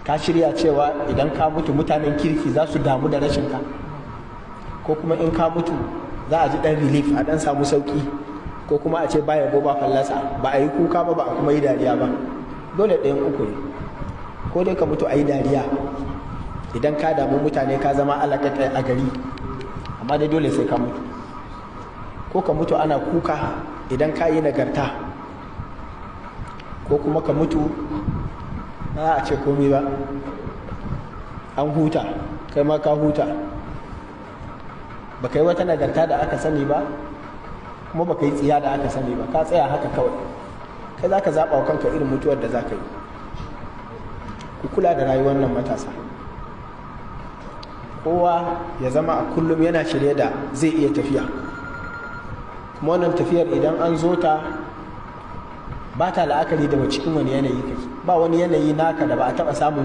ka shirya cewa idan ka mutu mutanen kirki za su damu da rashinka, ko kuma in ka mutu za a ji ɗan relief, a ɗan samu sauƙi, ko kuma a ce ba yabo ba fallasa, ba a yi kuka ba, ba a kuma yi dariya ba. Dole ɗayan uku ne, ko dai ka mutu a yi dariya idan ka damu mutane ka zama alaƙaƙai a gari, amma dai dole sai ka mutu, ko ka mutu ana kuka idan ka yi nagarta, ko kuma ka mutu na a ce komai ba, an huta, kai ma ka huta, ba ka yi wata nagarta da aka sani ba, kuma ba ka yi tsiya da aka sani ba, ka tsaya haka kawai. Kai za ka zaɓa wa kanka irin mutuwar da za ka yi. Ku kula da rayuwar nan matasa, kowa ya zama a kullum yana shirye da zai iya tafiya, kuma wannan tafiyar idan an zo ta ba ta la'akari da cikin wani yanayi kake, ba wani yanayi naka da ba a taɓa samun